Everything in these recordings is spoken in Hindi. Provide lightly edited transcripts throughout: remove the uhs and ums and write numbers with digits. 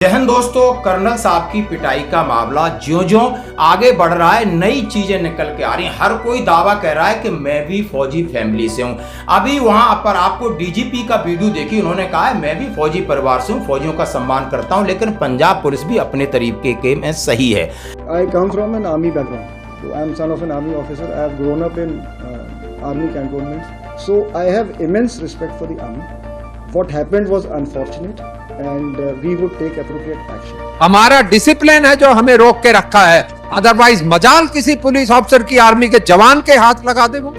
जय हिंद दोस्तों, कर्नल साहब की पिटाई का मामला ज्यों-ज्यों आगे बढ़ रहा है, नई चीजें निकल के आ रही हैं। हर कोई दावा कर रहा है कि मैं भी फौजी फैमिली से हूं। अभी वहां पर आपको डीजीपी का वीडियो देखी, उन्होंने कहा है मैं भी फौजी परिवार से हूं, फौजियों का सम्मान करता हूं, लेकिन पंजाब पुलिस भी अपने तरीके के में सही है। I come from an army background. So I am son of an army officer. I have grown up in army cantonments. So I have immense respect for the army. What happened was unfortunate, and we would take appropriate action. हमारा डिसिप्लिन है जो हमें रोक के रखा है, अदरवाइज मजाल किसी पुलिस ऑफिसर की आर्मी के जवान के हाथ लगा दे। वो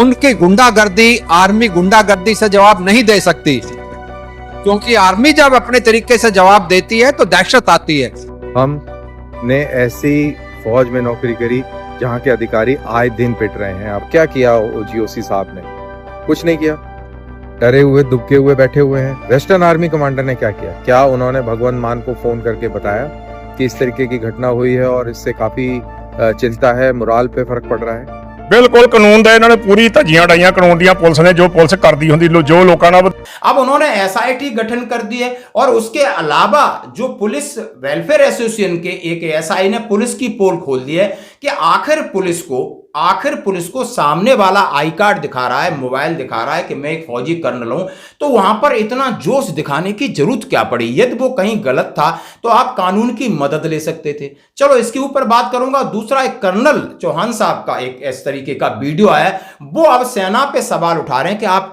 उनकी गुंडागर्दी आर्मी गुंडागर्दी से जवाब नहीं दे सकती, क्योंकि आर्मी जब अपने तरीके से जवाब देती है तो दहशत आती है। हमने ऐसी फौज में नौकरी करी जहां के अधिकारी आए दिन पिट रहे हैं। अब क्या किया ओजीओसी साहब ने? कुछ नहीं किया, डरे हुए दुबके हुए बैठे हुए हैं। वेस्टर्न आर्मी कमांडर ने क्या किया? क्या उन्होंने भगवंत मान को फोन करके बताया कि इस तरीके की घटना हुई है और इससे काफी चिंता है, मोराल पे फर्क पड़ रहा है? बिल्कुल कानून ਦਾ ਇਹਨਾਂ ਨੇ ਪੂਰੀ ਧੱਜੀਆਂ ਡਾਈਆਂ ਕਾਨੂੰਨ ਦੀਆਂ ਪੁਲਿਸ ਨੇ, ਜੋ ਪੁਲਿਸ ਕਰਦੀ ਹੁੰਦੀ ਜੋ ਲੋਕਾਂ ਨਾਲ। अब उन्होंने एसआईटी गठन कर दी है और उसके अलावा जो पुलिस वेलफेयर एसोसिएशन के एक एसआई ने पुलिस की पोल खोल दी है कि आखिर पुलिस को सामने वाला आई कार्ड दिखा रहा है, मोबाइल दिखा रहा है कि मैं एक फौजी कर्नल हूं, तो वहां पर इतना जोश दिखाने की जरूरत क्या पड़ी? यदि वो कहीं गलत था तो आप कानून की मदद ले सकते थे। चलो इसके ऊपर बात करूंगा। दूसरा, एक कर्नल चौहान साहब का एक इस तरीके का वीडियो आया, वो अब सेना पे सवाल उठा रहे हैं कि आप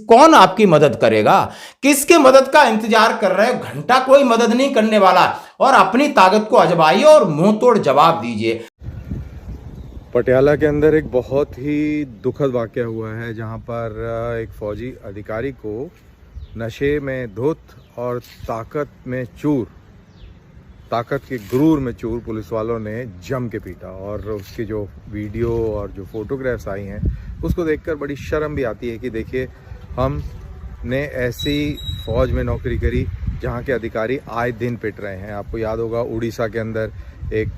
कौन आपकी मदद करेगा? किसके मदद का इंतजार कर रहे हो? घंटा कोई मदद नहीं करने वाला, और अपनी ताकत को आजमाइए और मुंह तोड़ जवाब दीजिए। पटियाला के अंदर एक बहुत ही दुखद वाकया हुआ है, जहां पर एक फौजी अधिकारी को नशे में धुत और ताकत के गुरूर में चूर पुलिस वालों ने जम के पीटा। और उसकी जो वीडियो और जो फोटोग्राफ्स आई हैं उसको देखकर बड़ी शर्म भी आती है कि देखिए, हमने ऐसी फौज में नौकरी करी जहां के अधिकारी आए दिन पिट रहे हैं। आपको याद होगा उड़ीसा के अंदर एक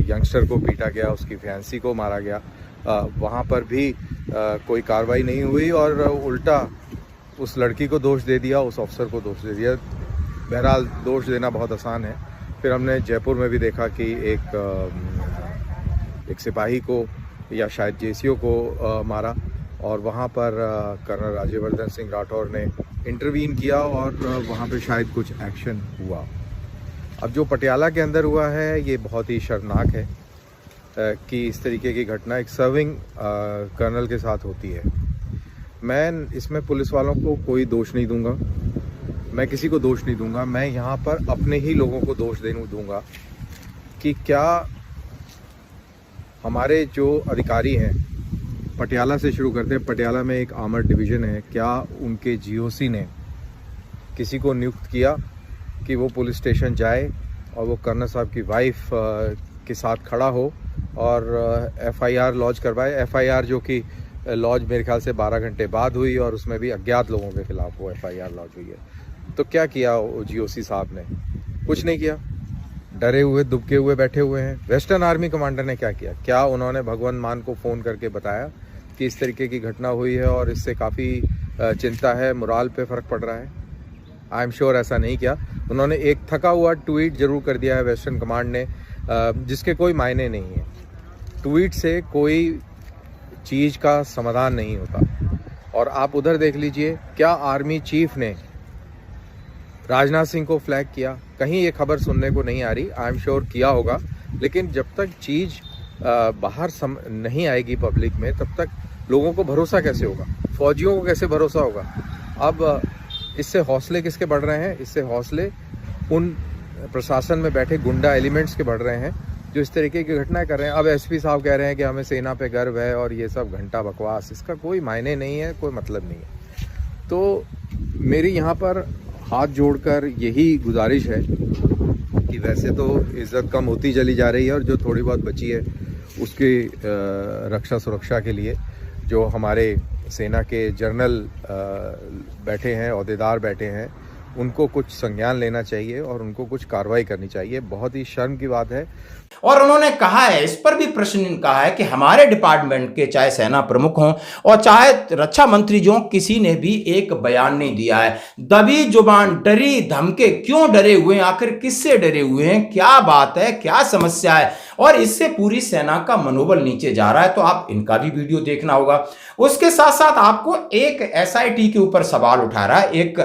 यंगस्टर को पीटा गया, उसकी फैंसी को मारा गया। वहाँ पर भी कोई कार्रवाई नहीं हुई और उल्टा उस लड़की को दोष दे दिया, उस अफसर को दोष दे दिया। बहरहाल दोष देना बहुत आसान है। फिर हमने जयपुर में भी देखा कि एक सिपाही को या शायद जेसीओ को मारा, और वहाँ पर कर्नल राज्यवर्धन सिंह राठौर ने इंटरवीन किया और वहाँ पे शायद कुछ एक्शन हुआ। अब जो पटियाला के अंदर हुआ है ये बहुत ही शर्मनाक है कि इस तरीके की घटना एक सर्विंग कर्नल के साथ होती है। मैं इसमें पुलिस वालों को कोई दोष नहीं दूंगा, मैं किसी को दोष नहीं दूंगा। मैं यहाँ पर अपने ही लोगों को दोष दूंगा कि क्या हमारे जो अधिकारी हैं, पटियाला से शुरू करते हैं, पटियाला में एक आर्मर्ड डिवीज़न है, क्या उनके जीओसी ने किसी को नियुक्त किया कि वो पुलिस स्टेशन जाए और वो कर्नल साहब की वाइफ के साथ खड़ा हो और एफआईआर लॉन्च करवाए? एफआईआर जो कि लॉन्च मेरे ख्याल से 12 घंटे बाद हुई और उसमें भी अज्ञात लोगों के खिलाफ वो एफआईआर लॉन्च हुई है। तो क्या किया जीओसी साहब ने? कुछ नहीं किया, डरे हुए दुबके हुए बैठे हुए हैं। वेस्टर्न आर्मी कमांडर ने क्या किया? क्या उन्होंने भगवंत मान को फ़ोन करके बताया कि इस तरीके की घटना हुई है और इससे काफ़ी चिंता है, मोराल पे फ़र्क पड़ रहा है? आई एम श्योर ऐसा नहीं किया। उन्होंने एक थका हुआ ट्वीट जरूर कर दिया है वेस्टर्न कमांड ने, जिसके कोई मायने नहीं है। ट्वीट से कोई चीज़ का समाधान नहीं होता। और आप उधर देख लीजिए, क्या आर्मी चीफ ने राजनाथ सिंह को फ्लैग किया? कहीं ये खबर सुनने को नहीं आ रही। आई एम श्योर किया होगा, लेकिन जब तक चीज़ बाहर नहीं आएगी पब्लिक में, तब तक लोगों को भरोसा कैसे होगा? फौजियों को कैसे भरोसा होगा? अब इससे हौसले किसके बढ़ रहे हैं? इससे हौसले उन प्रशासन में बैठे गुंडा एलिमेंट्स के बढ़ रहे हैं जो इस तरीके की घटनाएं कर रहे हैं। अब एसपी साहब कह रहे हैं कि हमें सेना पे गर्व है और ये सब घंटा बकवास, इसका कोई मायने नहीं है, कोई मतलब नहीं है। तो मेरी यहाँ पर हाथ जोड़कर यही गुजारिश है कि वैसे तो इज़्ज़त कम होती चली जा रही है और जो थोड़ी बहुत बची है उसकी रक्षा सुरक्षा के लिए जो हमारे सेना के जनरल बैठे हैं, ओहदेदार बैठे हैं, उनको कुछ संज्ञान लेना चाहिए और उनको कुछ कार्रवाई करनी चाहिए। बहुत ही शर्म की बात है। और उन्होंने कहा है, इस पर भी प्रश्न कहा है कि हमारे डिपार्टमेंट के चाहे सेना प्रमुख हों और चाहे रक्षा मंत्री जो, किसी ने भी एक बयान नहीं दिया है। दबी जुबान, डरी धमके, क्यों डरे हुए हैं, आखिर किससे डरे हुए हैं, क्या बात है, क्या समस्या है, और इससे पूरी सेना का मनोबल नीचे जा रहा है। तो आप इनका भी वीडियो देखना होगा। उसके साथ साथ आपको एक एसआईटी के ऊपर सवाल उठा रहा है, एक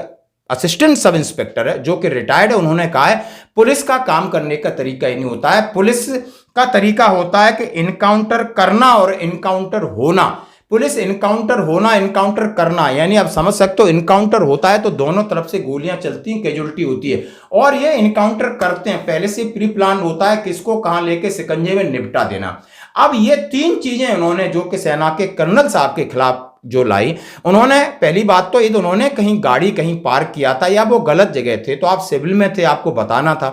असिस्टेंट सब इंस्पेक्टर है जो कि रिटायर्ड है। उन्होंने कहा है पुलिस का काम करने का तरीका ही नहीं होता है, पुलिस का तरीका होता है कि इनकाउंटर करना और इनकाउंटर होना। पुलिस इनकाउंटर होना, इनकाउंटर करना, यानी आप समझ सकते हो, इनकाउंटर होता है तो दोनों तरफ से गोलियां चलती हैं, कैजुअल्टी होती है, और ये इनकाउंटर करते हैं, पहले से प्री प्लान होता है किसको कहां लेके शिकंजे में निपटा देना। अब ये तीन चीजें उन्होंने जो कि सेना के कर्नल साहब के खिलाफ जो लाई, उन्होंने पहली बात तो ये उन्होंने कहीं गाड़ी कहीं पार्क किया था या वो गलत जगह थे, तो आप सिविल में थे, आपको बताना था।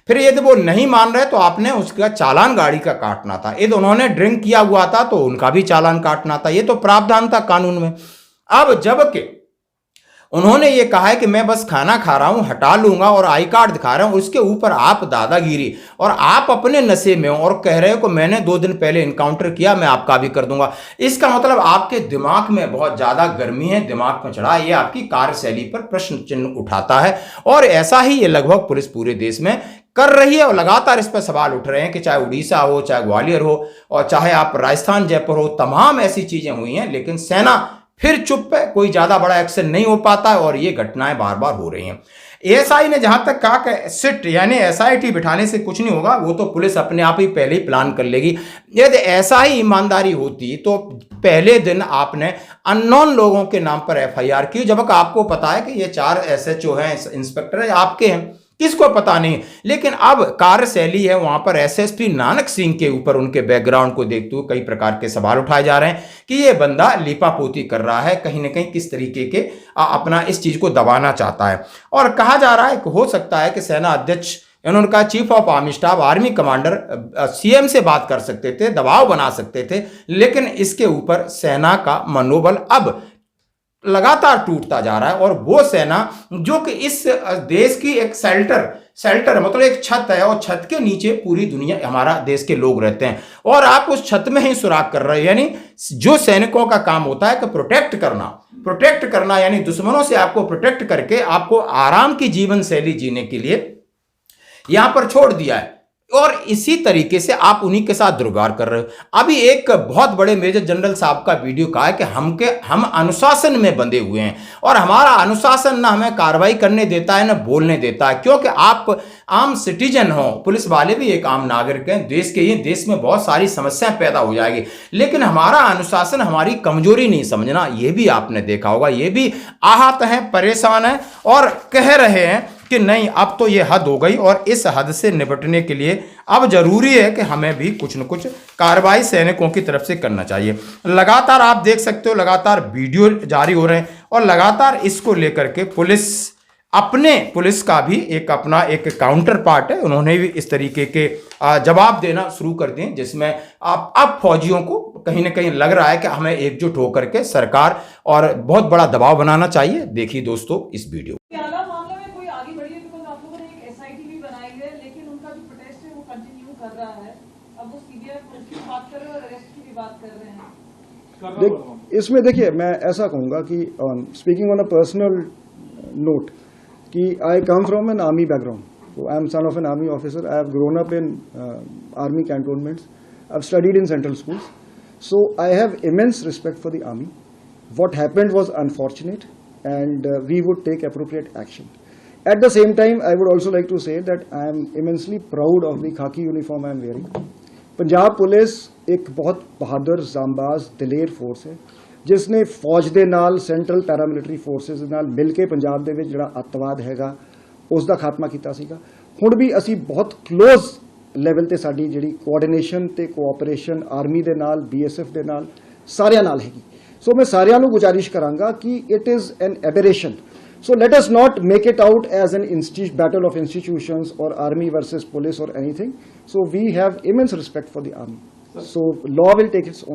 फिर यदि वो नहीं मान रहे तो आपने उसका चालान गाड़ी का काटना था। यदि उन्होंने ड्रिंक किया हुआ था तो उनका भी चालान काटना था। ये तो प्रावधान था कानून में। अब जबकि उन्होंने ये कहा है कि मैं बस खाना खा रहा हूं, हटा लूंगा और आई कार्ड दिखा रहा हूं, उसके ऊपर आप दादागिरी और आप अपने नशे में हो और कह रहे हो कि मैंने 2 दिन पहले इनकाउंटर किया, मैं आपका भी कर दूंगा। इसका मतलब आपके दिमाग में बहुत ज्यादा गर्मी है, दिमाग में चढ़ा, ये आपकी कार्यशैली पर प्रश्न चिन्ह उठाता है। और ऐसा ही ये लगभग पुलिस पूरे देश में कर रही है और लगातार इस पर सवाल उठ रहे हैं कि चाहे उड़ीसा हो, चाहे ग्वालियर हो, और चाहे आप राजस्थान जयपुर हो, तमाम ऐसी चीजें हुई हैं, लेकिन सेना फिर चुप है, कोई ज्यादा बड़ा एक्शन नहीं हो पाता है और ये घटनाएं बार बार हो रही हैं। एएसआई ने जहां तक कहा कि सिट यानी एसआईटी बिठाने से कुछ नहीं होगा, वो तो पुलिस अपने आप ही पहले ही प्लान कर लेगी। यदि ऐसा ही ईमानदारी होती तो पहले दिन आपने अननोन लोगों के नाम पर एफआईआर की, जबकि आपको पता है कि ये 4 एसएचओ हैं, इंस्पेक्टर है, आपके हैं, किसको पता नहीं। लेकिन अब कार्यशैली है, वहां पर एसएसपी नानक सिंह के ऊपर उनके बैकग्राउंड को देखते हुए कई प्रकार के सवाल उठाए जा रहे हैं कि ये बंदा लीपापोती कर रहा है, कहीं ना कहीं किस तरीके के अपना इस चीज को दबाना चाहता है। और कहा जा रहा है कि हो सकता है कि सेना अध्यक्ष, उन्होंने कहा chief of army staff, army commander CM से बात कर सकते थे, दबाव बना सकते थे, लेकिन इसके ऊपर सेना का मनोबल अब लगातार टूटता जा रहा है। और वो सेना जो कि इस देश की एक शेल्टर मतलब एक छत है, और छत के नीचे पूरी दुनिया, हमारा देश के लोग रहते हैं, और आप उस छत में ही सुराग कर रहे हैं। यानी जो सैनिकों का काम होता है कि प्रोटेक्ट करना, यानी दुश्मनों से आपको प्रोटेक्ट करके आपको आराम की जीवन शैली जीने के लिए यहां पर छोड़ दिया है, और इसी तरीके से आप उन्हीं के साथ दुर्व्यवहार कर रहे हो। अभी एक बहुत बड़े मेजर जनरल साहब का वीडियो कहा है कि हम अनुशासन में बंधे हुए हैं, और हमारा अनुशासन ना हमें कार्रवाई करने देता है ना बोलने देता है, क्योंकि आप आम सिटीजन हो, पुलिस वाले भी एक आम नागरिक हैं देश के। ये देश में बहुत सारी समस्याएं पैदा हो जाएगी, लेकिन हमारा अनुशासन हमारी कमजोरी नहीं समझना, ये भी आपने देखा होगा। ये भी आहत हैं, परेशान हैं और कह रहे हैं कि नहीं, अब तो ये हद हो गई, और इस हद से निपटने के लिए अब जरूरी है कि हमें भी कुछ न कुछ कार्रवाई सैनिकों की तरफ से करना चाहिए। लगातार आप देख सकते हो, लगातार वीडियो जारी हो रहे हैं, और लगातार इसको लेकर के पुलिस का भी अपना एक काउंटर पार्ट है, उन्होंने भी इस तरीके के जवाब देना शुरू कर दिए, जिसमें अब फौजियों को कहीं ना कहीं लग रहा है कि हमें एकजुट होकर के सरकार और बहुत बड़ा दबाव बनाना चाहिए। देखिए दोस्तों इस वीडियो। इसमें देखिए, मैं ऐसा कहूँगा कि speaking on a personal note कि I come from an army background, so I am son of an army officer. I have grown up in army cantonments. I have studied in central schools. So I have immense respect for the army. What happened was unfortunate, and we would take appropriate action. At the same time, I would also like to say that I am immensely proud of the khaki uniform I am wearing. Punjab police एक बहुत बहादुर, जांबाज, दलेर फोर्स है, जिसने फौज ਦੇ ਨਾਲ ਸੈਂਟਰਲ ਪੈਰਾਮਿਲਟਰੀ ਫੋਰਸਿਸ ਦੇ ਨਾਲ ਮਿਲ ਕੇ ਪੰਜਾਬ ਦੇ ਵਿੱਚ ਜਿਹੜਾ ਅੱਤਵਾਦ ਹੈਗਾ ਉਸ ਦਾ ਖਾਤਮਾ ਕੀਤਾ ਸੀਗਾ। ਹੁਣ ਵੀ ਅਸੀਂ ਬਹੁਤ ਕਲੋਜ਼ ਲੈਵਲ ਤੇ ਸਾਡੀ ਜਿਹੜੀ ਕੋਆਰਡੀਨੇਸ਼ਨ ਤੇ ਕੋਆਪਰੇਸ਼ਨ ਆਰਮੀ ਦੇ ਨਾਲ, BSF ਦੇ ਨਾਲ, ਸਾਰਿਆਂ ਨਾਲ ਹੈਗੀ। ਸੋ ਮੈਂ ਸਾਰਿਆਂ ਨੂੰ ਗੁਜ਼ਾਰਿਸ਼ ਕਰਾਂਗਾ ਕਿ it is an aberration. So let us not make it out as an battle of institutions or army versus police or anything. So we have immense respect for the army. So law will take its own.